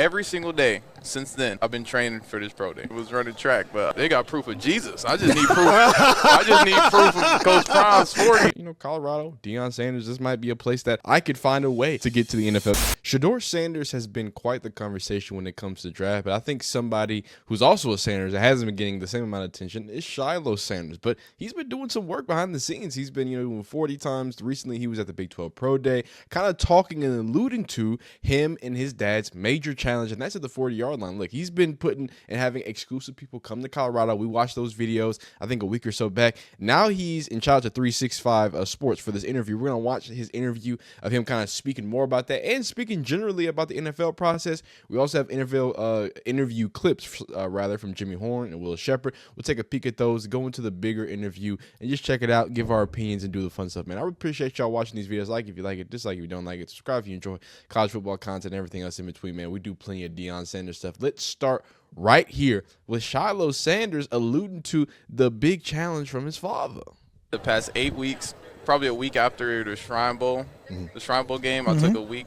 every single day since then, I've been training for this pro day. I was running track, but they got proof of Jesus. I just need proof. I just need proof of Coach Prime's 40. You know, Colorado, Deion Sanders, this might be a place that I could find a way to get to the NFL. Shedeur Sanders has been quite the conversation when it comes to draft, but I think somebody who's also a Sanders that hasn't been getting the same amount of attention is Shilo Sanders. But he's been doing some work behind the scenes. He's been, doing 40 times. Recently, he was at the BIG-12 Pro Day, kind of talking and alluding to him and his dad's major challenge, and that's at the 40-yard line. Look, he's been putting and having exclusive people come to Colorado. We watched those videos, I think, a week or so back. Now he's in charge of 365 Sports for this interview. We're going to watch his interview of him kind of speaking more about that and speaking generally about the NFL process. We also have interview clips, from Jimmy Horn and Will Sheppard. We'll take a peek at those, go into the bigger interview, and just check it out, give our opinions, and do the fun stuff, man. I really appreciate y'all watching these videos. Like if you like it, dislike if you don't like it, subscribe if you enjoy college football content and everything else in between, man. We do plenty of Deion Sanders stuff. Let's start right here with Shilo Sanders alluding to the big challenge from his father. The past 8 weeks, probably a week after the Shrine Bowl, the Shrine Bowl game, I took a week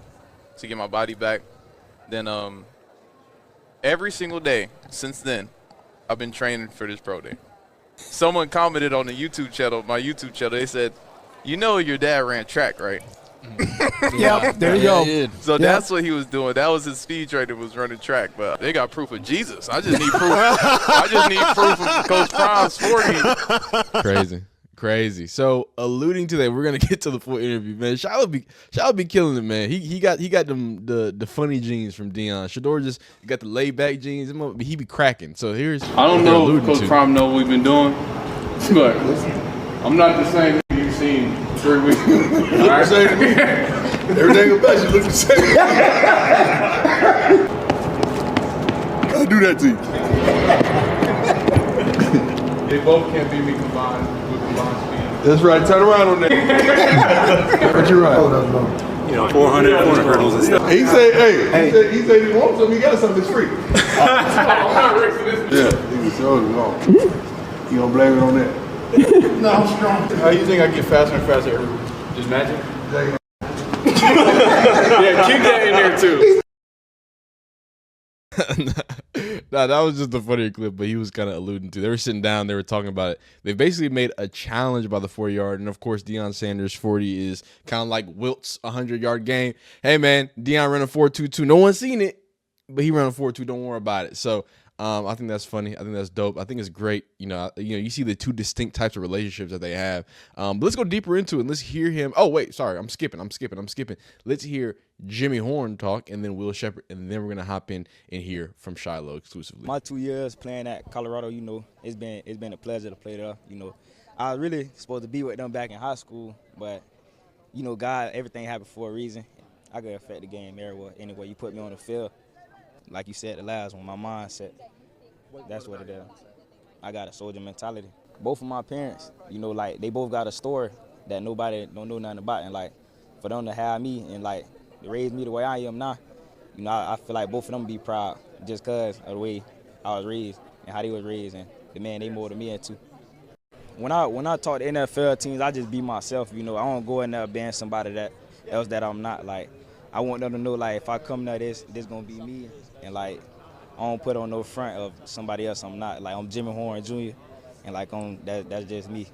to get my body back. Then every single day since then, I've been training for this pro day. Someone commented on the YouTube channel, my YouTube channel, they said, your dad ran track, right? Yeah, there you go. So that's what he was doing. That was his speed trainer, was running track. But they got proof of Jesus. I just need proof. I just need proof of Coach Prime's 40. Crazy. So alluding to that, we're gonna get to the full interview, man. Shilo be killing it, man. He got them the funny genes from Deion. Shedeur just got the laid back genes. He be cracking. So here's I don't know if Coach Prime know what we've been doing, but I'm not the same you've seen 3 weeks ago. All right, say to me. Everything about you look the same. I'll do that to you. They both can't beat me combined with combined speed. That's right. Turn around on that. What you right? 400 hurdles and stuff. He said, he said he wants something. He got something. It's free. I'm not racing this. Yeah, he was showing it on. You gonna blame it on that? No, I'm strong. How do you think I get faster and faster? Just magic? Yeah, keep that in there too. Nah, that was just a funnier clip, but he was kind of alluding to. They were sitting down, they were talking about it. They basically made a challenge by the 40-yard, and of course, Deion Sanders' 40 is kind of like Wilt's 100-yard game. Hey, man, Deion ran a 4.22. No one's seen it, but he ran a 4.2. Don't worry about it. So I think that's funny. I think that's dope. I think it's great. You see the two distinct types of relationships that they have. But let's go deeper into it. Let's hear him. Oh, wait, sorry. I'm skipping. Let's hear Jimmy Horn talk, and then Will Sheppard, and then we're gonna hop in and hear from Shilo exclusively. My 2 years playing at Colorado, it's been a pleasure to play there. I was really supposed to be with them back in high school, but God, everything happened for a reason. I could affect the game any way you put me on the field. Like you said, the last one, my mindset. That's what it is. I got a soldier mentality. Both of my parents, they both got a story that nobody don't know nothing about, and for them to have me and to raise me the way I am now, I feel like both of them be proud just because of the way I was raised and how they was raised, and the man they molded me into. When I talk to NFL teams, I just be myself. I don't go in there being somebody else that I'm not. I want them to know if I come there, this gonna be me, and I don't put on no front of somebody else I'm not. I'm Jimmy Horn Jr. and that's just me.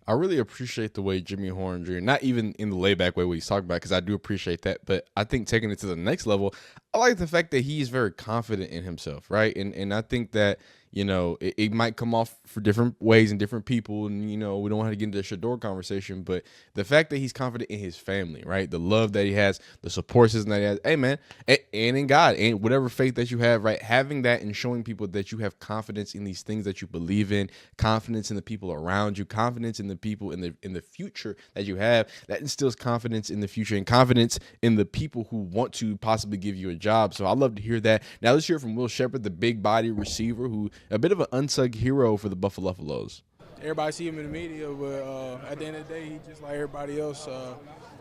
I really appreciate the way Jimmy Horn Jr., not even in the layback way what he's talking about, because I do appreciate that, but I think taking it to the next level, I like the fact that he's very confident in himself, right? And I think that, it might come off for different ways and different people, and, we don't want to get into the Shedeur conversation, but the fact that he's confident in his family, right? The love that he has, the support system that he has, hey, man, and in God, and whatever faith that you have, right? Having that and showing people that you have confidence in these things that you believe in, confidence in the people around you, confidence in the people in the future that you have, that instills confidence in the future and confidence in the people who want to possibly give you a job. So I love to hear that. Now let's hear from Will Sheppard, the big body receiver, who a bit of an unsung hero for the Buffalo Buffaloes. Everybody see him in the media, but at the end of the day, he's just like everybody else.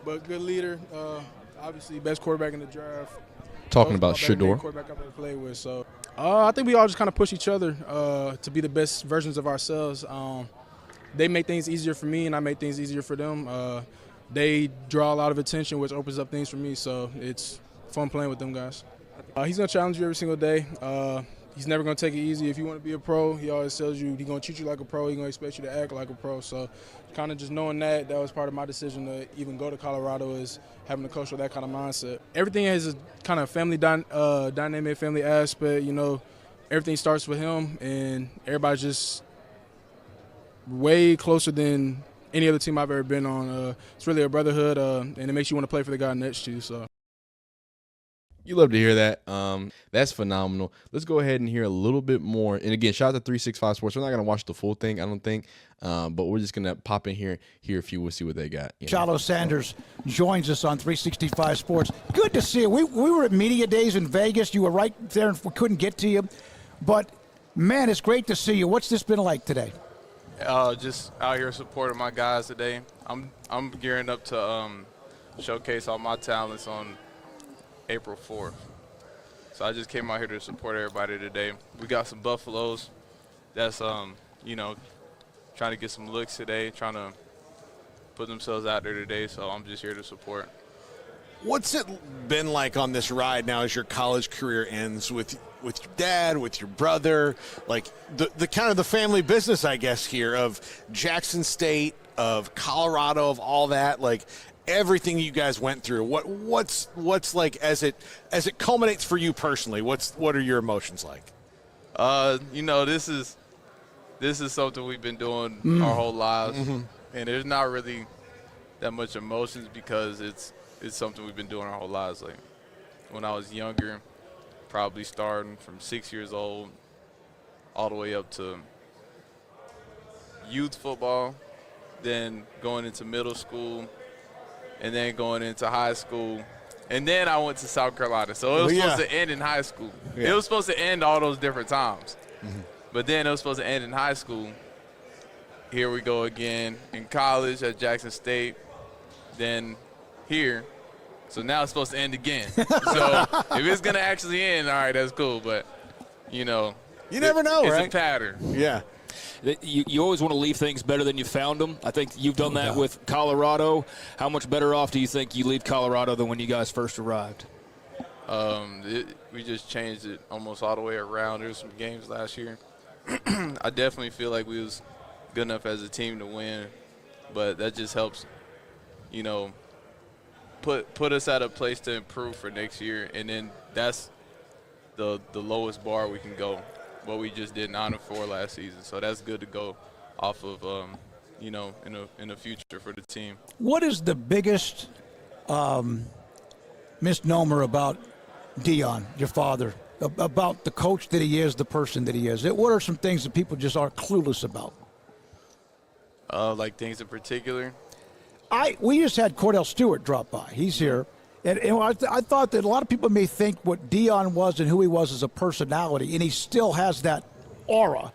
But good leader, obviously best quarterback in the draft. Talking about Shedeur. Quarterback I've ever played with. So I think we all just kind of push each other to be the best versions of ourselves. They make things easier for me, and I make things easier for them. They draw a lot of attention, which opens up things for me. So it's fun playing with them guys. He's going to challenge you every single day. He's never going to take it easy. If you want to be a pro, he always tells you he's going to treat you like a pro. He's going to expect you to act like a pro. So kind of just knowing that was part of my decision to even go to Colorado, is having a coach with that kind of mindset. Everything has a kind of family dynamic, family aspect. You know, everything starts with him, and everybody's just way closer than any other team I've ever been on. It's really a brotherhood, and it makes you want to play for the guy next to you. So. You love to hear that. That's phenomenal. Let's go ahead and hear a little bit more. And again, shout out to 365 Sports. We're not gonna watch the full thing, I don't think, but we're just gonna pop in here, hear a few. We'll see what they got. Shilo Sanders joins us on 365 Sports. Good to see you. We were at media days in Vegas. You were right there, and we couldn't get to you. But man, it's great to see you. What's this been like today? Just out here supporting my guys today. I'm gearing up to showcase all my talents on April 4th. So I just came out here to support everybody today. We got some Buffaloes that's, you know, trying to get some looks today, trying to put themselves out there today. So I'm just here to support. What's it been like on this ride now as your college career ends with your dad, with your brother, like the kind of the family business, I guess, here of Jackson State, of Colorado, of all that, like everything you guys went through? What's like as it culminates for you personally? What are your emotions like? You know, this is something we've been doing our whole lives, and there's not really that much emotions because it's something we've been doing our whole lives. Like when I was younger, probably starting from 6 years old all the way up to youth football, then going into middle school, and then going into high school, and then I went to South Carolina. So it was supposed to end in high school. Yeah. It was supposed to end all those different times. But then it was supposed to end in high school. Here we go again in college at Jackson State, then here. So now it's supposed to end again. So if it's going to actually end, all right, that's cool. But, you know. You never know, it's right? It's a pattern. Yeah. You always want to leave things better than you found them. I think you've done that with Colorado. How much better off do you think you leave Colorado than when you guys first arrived? We just changed it almost all the way around. There were some games last year. I definitely feel like we was good enough as a team to win, but that just helps, you know, put us at a place to improve for next year, and then that's the lowest bar we can go. What we just did 9-4 last season, so that's good to go off of, you know, in the future for the team. What is the biggest misnomer about Deion, your father, about the coach that he is, the person that he is? What are some things that people just are clueless about? Like things in particular? We just had Cordell Stewart drop by. He's here. And I thought that a lot of people may think what Deion was and who he was as a personality, and he still has that aura.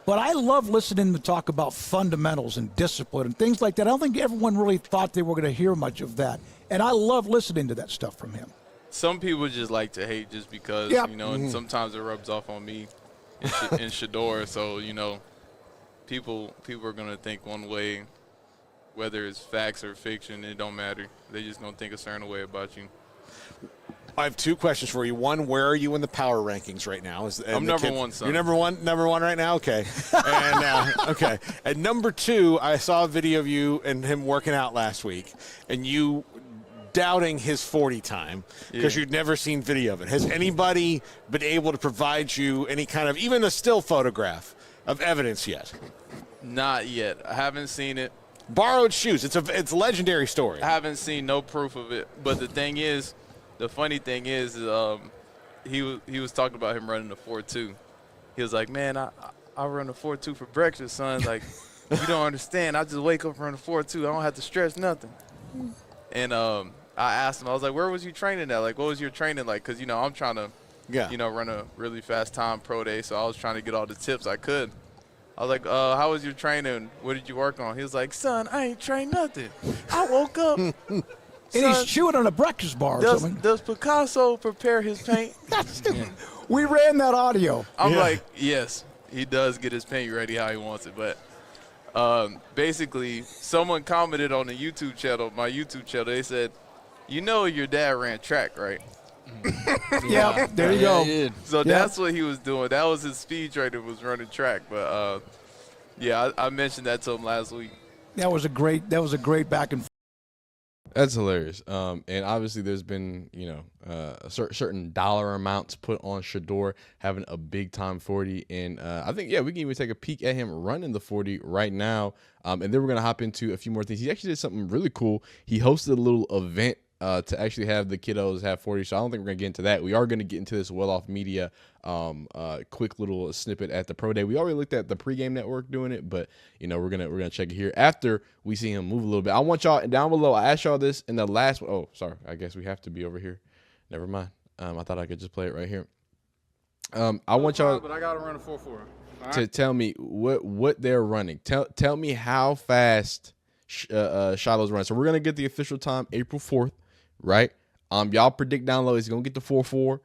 But I love listening to talk about fundamentals and discipline and things like that. I don't think everyone really thought they were going to hear much of that. And I love listening to that stuff from him. Some people just like to hate just because, you know, and sometimes it rubs off on me and Shador. So, you know, people are going to think one way. Whether it's facts or fiction, it don't matter. They just gonna think a certain way about you. I have two questions for you. One, where are you in the power rankings right now? I'm number one, son. You're number one right now? Okay. And okay. And number two, I saw a video of you and him working out last week, and you doubting his 40 time because you'd never seen video of it. Has anybody been able to provide you any kind of, even a still photograph of evidence yet? Not yet. I haven't seen it. Borrowed shoes. It's a legendary story. I haven't seen no proof of it. But the funny thing is, he was talking about him running the 4.2. He was like, man, I run the 4.2 for breakfast, son. Like, you don't understand. I just wake up and run the 4.2. I don't have to stretch nothing. And I asked him, I was like, where was you training at? Like, what was your training like? Because, you know, I'm trying to, you know, run a really fast time pro day. So I was trying to get all the tips I could. I was like, how was your training? What did you work on? He was like, son, I ain't trained nothing. I woke up. And he's chewing on a breakfast bar or something. Does Picasso prepare his paint? We ran that audio. I'm like, yes, he does get his paint ready how he wants it. But basically, someone commented on the YouTube channel, my YouTube channel. They said, you know your dad ran track, right? Yeah, there you go. So that's what he was doing. That was his speed trainer, was running track. But I mentioned that to him last week. That was a great back and forth. That's hilarious. And obviously there's been, certain dollar amounts put on Shedeur having a big time 40. And I think, we can even take a peek at him running the 40 right now. And then we're going to hop into a few more things. He actually did something really cool. He hosted a little event to actually have the kiddos have 40. So I don't think we're going to get into that. We are going to get into this well-off media quick little snippet at the pro day. We already looked at the pregame network doing it, but we're gonna check it here after we see him move a little bit. I want y'all down below. I asked y'all this in the last one. Oh, sorry. I guess we have to be over here. Never mind. I thought I could just play it right here. I want y'all, but I gotta run a 4.4 to tell me what they're running. Tell me how fast Shiloh's running. So we're gonna get the official time April 4th, right? Y'all predict down low he's gonna get the 4.4.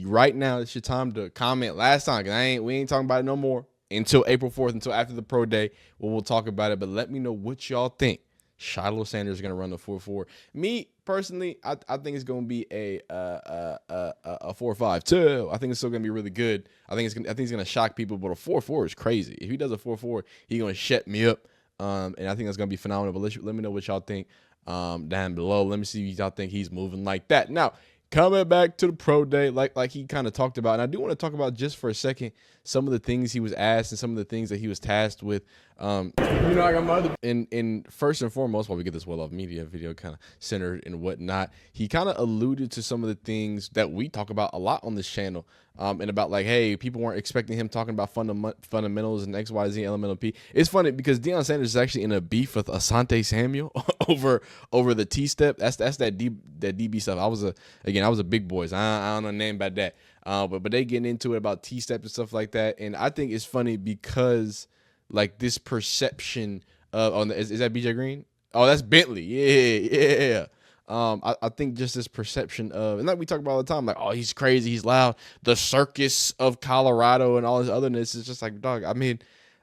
Right now, it's your time to comment. Last time, because we ain't talking about it no more until April 4th, until after the pro day, when we'll talk about it. But let me know what y'all think. Shilo Sanders is going to run the 4.4. Me, personally, I think it's going to be a 4.5 too. I think it's still going to be really good. I think it's going to shock people, but a 4.4 is crazy. If he does a 4.4, he's going to shut me up. And I think that's going to be phenomenal. But let me know what y'all think down below. Let me see if y'all think he's moving like that. Now, coming back to the pro day, like he kind of talked about, and I do want to talk about just for a second some of the things he was asked and some of the things that he was tasked with. I got my other. And first and foremost, while we get this well-off media video kind of centered and whatnot, he kind of alluded to some of the things that we talk about a lot on this channel, and about like, hey, people weren't expecting him talking about fundamentals and X, Y, Z, elemental P. It's funny because Deion Sanders is actually in a beef with Asante Samuel over the T-step. That's that DB stuff. I was a big boys. I don't know name about that. But they getting into it about T-step and stuff like that. And I think it's funny because like this perception of, is that BJ Green? Oh, that's Bentley. Yeah. I think just this perception of, and like we talk about all the time, like, oh, he's crazy, he's loud, the circus of Colorado and all this otherness. It's just like, dog, I mean,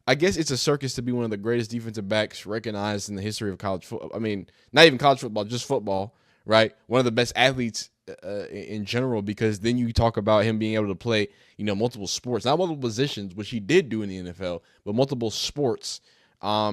I guess it's a circus to be one of the greatest defensive backs recognized in the history of college football. I mean, not even college football, just football, right? One of the best athletes in general, because then you talk about him being able to play, multiple sports, not multiple positions, which he did do in the NFL, but multiple sports.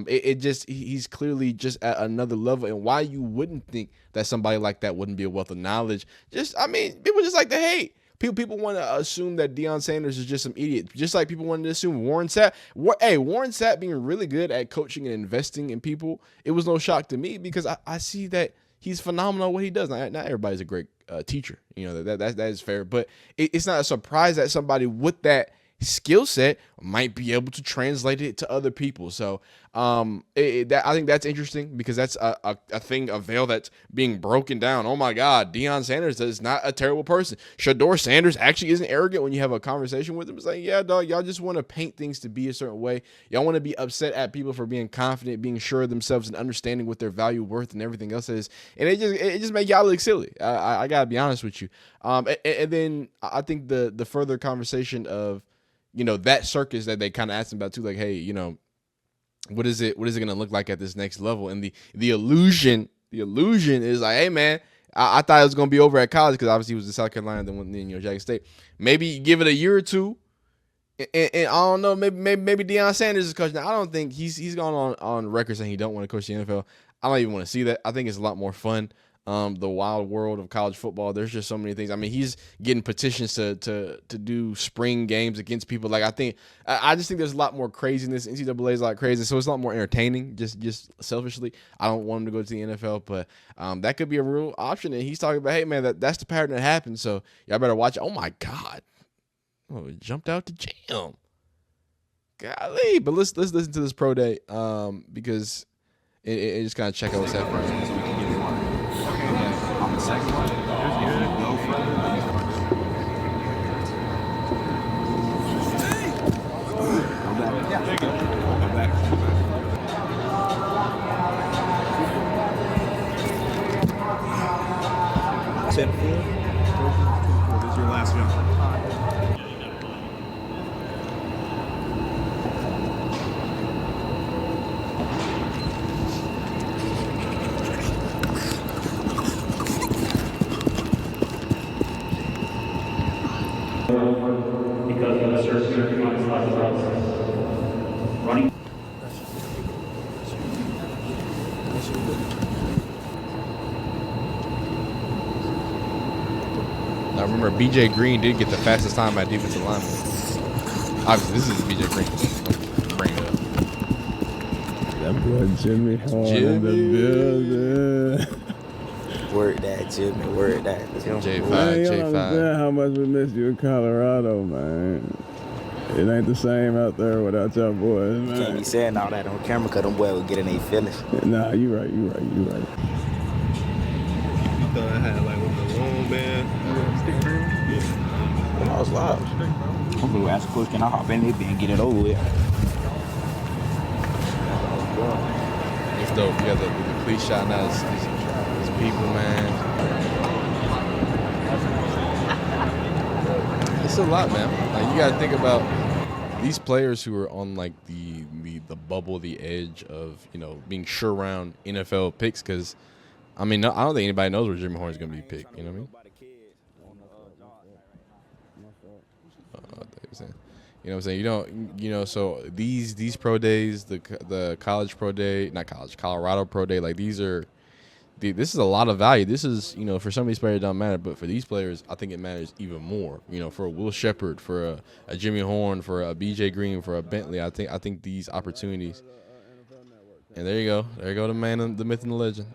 He's clearly just at another level, and why you wouldn't think that somebody like that wouldn't be a wealth of knowledge. People just like to hate. People want to assume that Deion Sanders is just some idiot, just like people wanted to assume Warren Sapp. Warren Sapp being really good at coaching and investing in people, it was no shock to me because I see that he's phenomenal at what he does. Not everybody's a great teacher, that is fair, but it's not a surprise that somebody with that skill set might be able to translate it to other people. So I think that's interesting because that's a thing, a veil that's being broken down. Oh my God, Deion Sanders is not a terrible person. Shedeur Sanders actually isn't arrogant when you have a conversation with him. It's like, yeah, dog, y'all just want to paint things to be a certain way. Y'all want to be upset at people for being confident, being sure of themselves, and understanding what their value, worth, and everything else is. And it just make y'all look silly. I gotta be honest with you. And then I think the further conversation of, that circus that they kind of asked him about too, like, hey, what is it going to look like at this next level? And the illusion is like, hey man, I thought it was going to be over at college because obviously he was in South Carolina, then went Jackson State. Maybe give it a year or two, and I don't know, maybe Deion Sanders is coaching. I don't think he's gone on record saying he don't want to coach the NFL. I don't even want to see that. I think it's a lot more fun. The wild world of college football. There's just so many things. I mean, he's getting petitions to do spring games against people. Like, I just think there's a lot more craziness. NCAA is a lot crazy, so it's a lot more entertaining. Just selfishly, I don't want him to go to the NFL, but that could be a real option. And he's talking about, hey man, that's the pattern that happens. So y'all better watch it. Oh my God, it jumped out the jam. Golly, but let's listen to this pro day because it just kind of check out what's happening. So we can get it. On the second one, go further. Go back. Set 4. This is your last jump. because of the certain running. Now remember, B.J. Green did get the fastest time by defensive lineman. Obviously, this is B.J. Green. Bring it up. That boy Jimmy Horn in the building. Word that, Jimmy. Word that. J5, Man, you don't J5. understand how much we miss you in Colorado, man. It ain't the same out there without y'all boys, man. You can't be saying all that on camera because them boys will get in their feelings. Nah, you right. You thought I had like one of the long band? When I was live. I'm going to ask a coach, can I hop in there and get it over with? It's dope. You got the complete shot now. It's people, man. It's a lot, man. Like, you got to think about these players who are on like the bubble, the edge of, you know, being sure round NFL picks. Because I mean, I don't think anybody knows where Jimmy Horn's gonna be picked. You know what I mean? You know what I'm saying? You don't, you know, so these pro days, the college pro day, not college, Colorado pro day, like this is a lot of value. This is, you know, for some of these players it doesn't matter, but for these players, I think it matters even more. You know, for a Will Shepard, for a Jimmy Horn, for a BJ Green, for a Bentley, I think these opportunities. And there you go, the man, the myth, and the legend.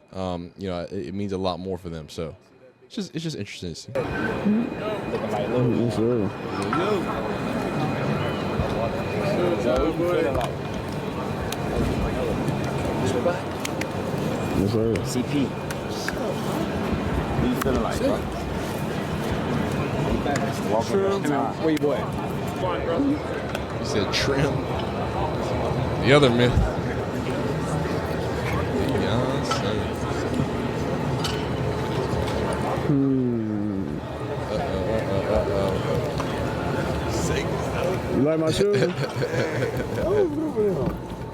You know, it means a lot more for them. So it's just interesting to see. Yes, sir. Yes, sir. CP. What you feeling like, bro? Where you boy? You said trim. The other myth. You like my shoes?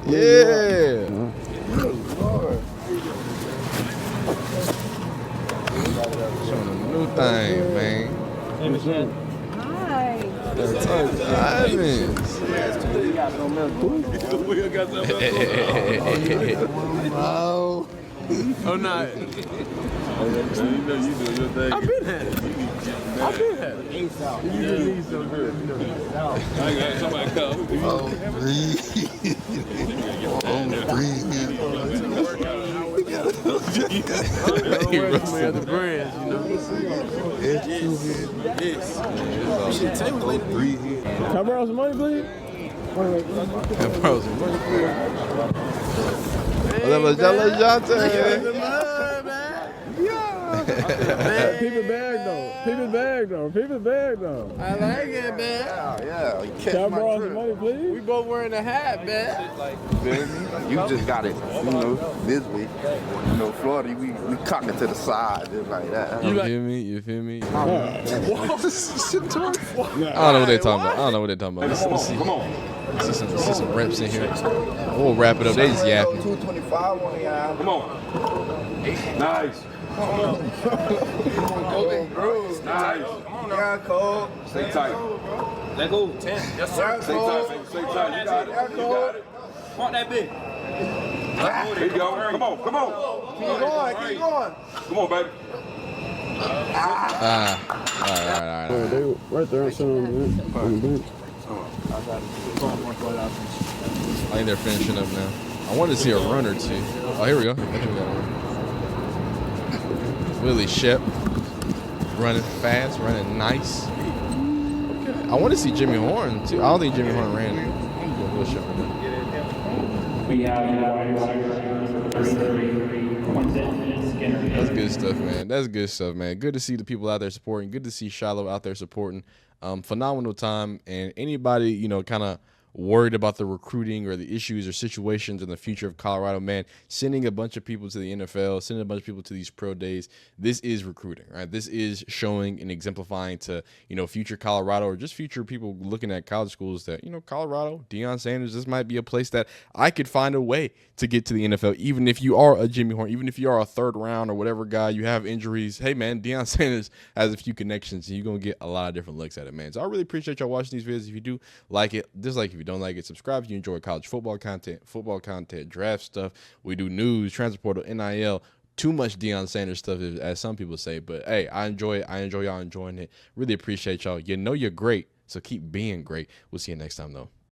Yeah. Showing a new thing, man. Hi. Diamonds. Wow. Oh, no. You know you doing your thing. I've been had it. You need so good. I got somebody come. The brands, you know. Can I borrow some money, please? Can I borrow some money, please? What's up, Jonte? Peep it bag though. I like it, man. Yeah. Can I borrow some money, please? We both wearing a hat, man. You just got it, you know, this week. You know, Florida, we cock it to the side, just like that. You feel me? I don't know Nah. what they're talking about. Let's see. Come on. Let's see some reps in here. We'll wrap it up. They just yapping. 225 on the eye. Come on. Nice. Nice. Yeah, Cole. Stay tight. Let go. 10. Yes, sir. Stay tight, baby. Stay tight. You got it. You got it. Want that big? Here you go. Come on. Keep going. Come on, baby. All right. They right there on the bench. I think they're finishing up now. I wanted to see a run or two. Oh, here we go. Willie Shep running fast, running nice. Okay. I want to see Jimmy Horn too. I don't think Jimmy Horn ran. Will Shep. That's good stuff, man. Good to see the people out there supporting. Good to see Shilo out there supporting. Phenomenal time. And anybody, you know, kind of worried about the recruiting or the issues or situations in the future of Colorado, man, sending a bunch of people to the NFL, sending a bunch of people to these pro days, this is recruiting, right? This is showing and exemplifying to, future Colorado or just future people looking at college schools that, Colorado, Deion Sanders, this might be a place that I could find a way to get to the NFL, even if you are a Jimmy Horn, even if you are a third round or whatever guy, you have injuries. Hey, man, Deion Sanders has a few connections, and you're going to get a lot of different looks at it, man. So I really appreciate y'all watching these videos. If you do like it, dislike if you don't like it, subscribe if you enjoy college football content, draft stuff. We do news, transfer portal, NIL, too much Deion Sanders stuff, as some people say. But, hey, I enjoy it. I enjoy y'all enjoying it. Really appreciate y'all. You know you're great, so keep being great. We'll see you next time, though.